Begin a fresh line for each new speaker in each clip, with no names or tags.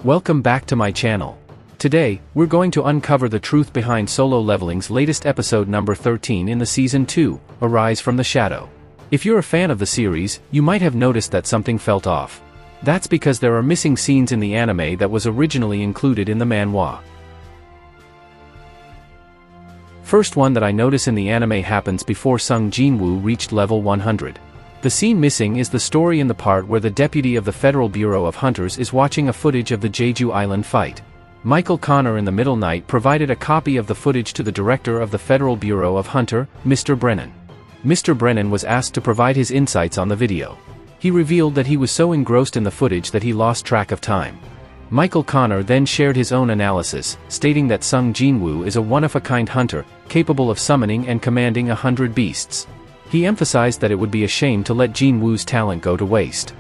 Welcome back to my channel. Today, we're going to uncover the truth behind SoloLeveling's latest episode number 13 in the Season 2, Arise from the Shadow. If you're a fan of the series, you might have noticed that something felt off. That's because there are missing scenes in the anime that was originally included in the manhwa. First one that I notice in the anime happens before Sung Jinwoo reached level 100. The scene missing is the story in the part where the deputy of the Federal Bureau of Hunters is watching a footage of the Jeju Island fight. Michael Connor in the middle night provided a copy of the footage to the director of the Federal Bureau of Hunter, Mr. Brennan. Mr. Brennan was asked to provide his insights on the video. He revealed that he was so engrossed in the footage that he lost track of time. Michael Connor then shared his own analysis, stating that Sung Jinwoo is a one-of-a-kind hunter, capable of summoning and commanding 100 beasts. He emphasized that it would be a shame to let Jinwoo's talent go to waste.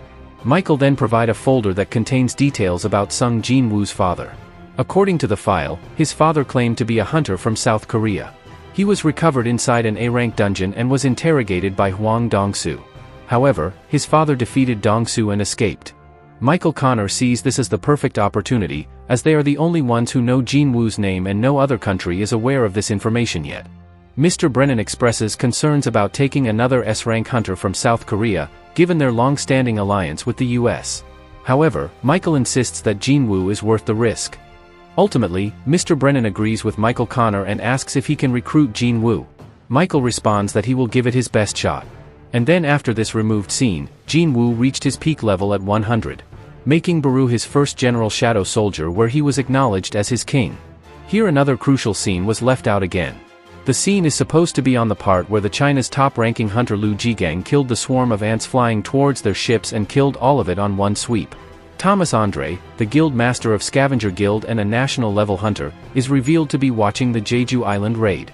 Michael then provided a folder that contains details about Sung Jinwoo's father. According to the file, his father claimed to be a hunter from South Korea. He was recovered inside an A-rank dungeon and was interrogated by Hwang Dong-soo. However, his father defeated Dong-soo and escaped. Michael Connor sees this as the perfect opportunity, as they are the only ones who know Jinwoo's name and no other country is aware of this information yet. Mr. Brennan expresses concerns about taking another S-rank hunter from South Korea, given their long-standing alliance with the US. However, Michael insists that Jinwoo is worth the risk. Ultimately, Mr. Brennan agrees with Michael Connor and asks if he can recruit Jinwoo. Michael responds that he will give it his best shot. And then after this removed scene, Jinwoo reached his peak level at 100, making Baru his first General Shadow Soldier where he was acknowledged as his king. Here another crucial scene was left out again. The scene is supposed to be on the part where the China's top-ranking hunter Lu Jigang killed the swarm of ants flying towards their ships and killed all of it on one sweep. Thomas Andre, the guild master of Scavenger Guild and a national-level hunter, is revealed to be watching the Jeju Island raid.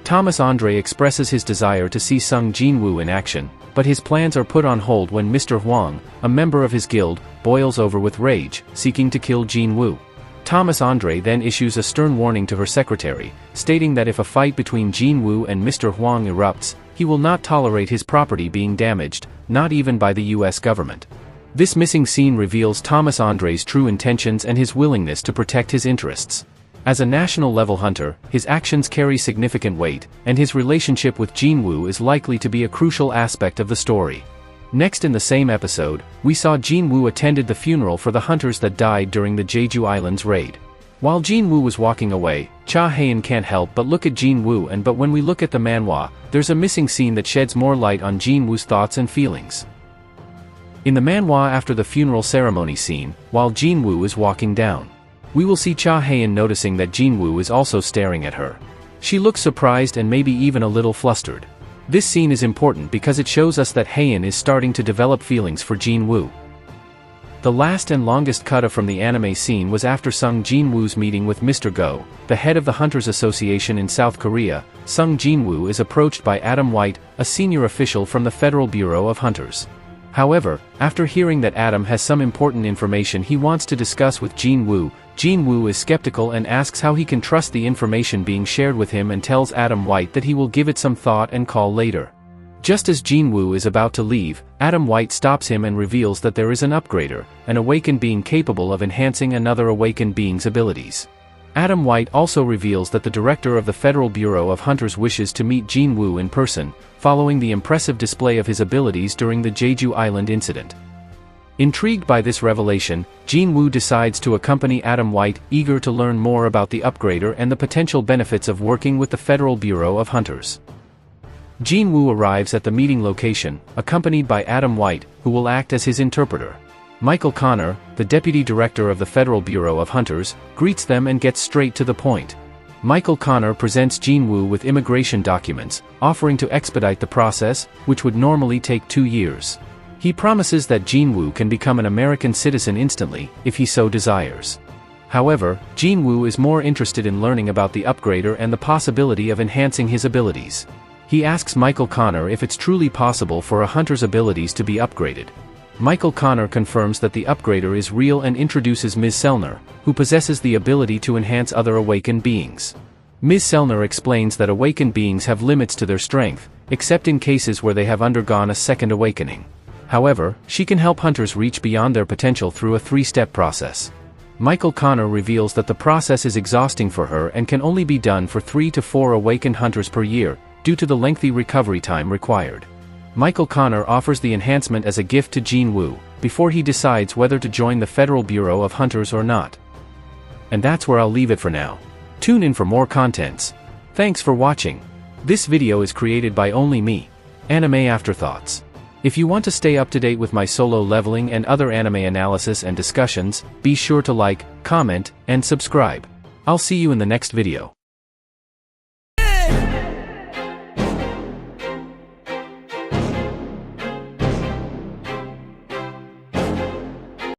Thomas Andre expresses his desire to see Sung Jinwoo in action, but his plans are put on hold when Mr. Hwang, a member of his guild, boils over with rage, seeking to kill Jinwoo. Thomas Andre then issues a stern warning to her secretary, stating that if a fight between Jinwoo and Mr. Hwang erupts, he will not tolerate his property being damaged, not even by the US government. This missing scene reveals Thomas Andre's true intentions and his willingness to protect his interests. As a national-level hunter, his actions carry significant weight, and his relationship with Jinwoo is likely to be a crucial aspect of the story. Next in the same episode, we saw Jinwoo attended the funeral for the hunters that died during the Jeju Islands raid. While Jinwoo was walking away, Cha Haein can't help but look at Jinwoo but when we look at the manhwa, there's a missing scene that sheds more light on Jinwoo's thoughts and feelings. In the manhwa after the funeral ceremony scene, while Jinwoo is walking down, we will see Cha Haein noticing that Jinwoo is also staring at her. She looks surprised and maybe even a little flustered. This scene is important because it shows us that Haein is starting to develop feelings for Jinwoo. The last and longest cut from the anime scene was after Sung Jinwoo's meeting with Mr. Go, the head of the Hunters Association in South Korea. Sung Jinwoo is approached by Adam White, a senior official from the Federal Bureau of Hunters. However, after hearing that Adam has some important information he wants to discuss with Jinwoo, Jinwoo is skeptical and asks how he can trust the information being shared with him and tells Adam White that he will give it some thought and call later. Just as Jinwoo is about to leave, Adam White stops him and reveals that there is an upgrader, an awakened being capable of enhancing another awakened being's abilities. Adam White also reveals that the director of the Federal Bureau of Hunters wishes to meet Jinwoo in person, following the impressive display of his abilities during the Jeju Island incident. Intrigued by this revelation, Jinwoo decides to accompany Adam White, eager to learn more about the upgrader and the potential benefits of working with the Federal Bureau of Hunters. Jinwoo arrives at the meeting location, accompanied by Adam White, who will act as his interpreter. Michael Connor, the deputy director of the Federal Bureau of Hunters, greets them and gets straight to the point. Michael Connor presents Jinwoo with immigration documents, offering to expedite the process, which would normally take 2 years. He promises that Jinwoo can become an American citizen instantly, if he so desires. However, Jinwoo is more interested in learning about the upgrader and the possibility of enhancing his abilities. He asks Michael Connor if it's truly possible for a hunter's abilities to be upgraded. Michael Connor confirms that the upgrader is real and introduces Ms. Selner, who possesses the ability to enhance other awakened beings. Ms. Selner explains that awakened beings have limits to their strength, except in cases where they have undergone a second awakening. However, she can help hunters reach beyond their potential through a 3-step process. Michael Connor reveals that the process is exhausting for her and can only be done for 3 to 4 awakened hunters per year, due to the lengthy recovery time required. Michael Connor offers the enhancement as a gift to Jin Woo, before he decides whether to join the Federal Bureau of Hunters or not. And that's where I'll leave it for now. Tune in for more contents. Thanks for watching. This video is created by only me, Anime Afterthoughts. If you want to stay up to date with my solo leveling and other anime analysis and discussions, be sure to like, comment, and subscribe. I'll see you in the next video.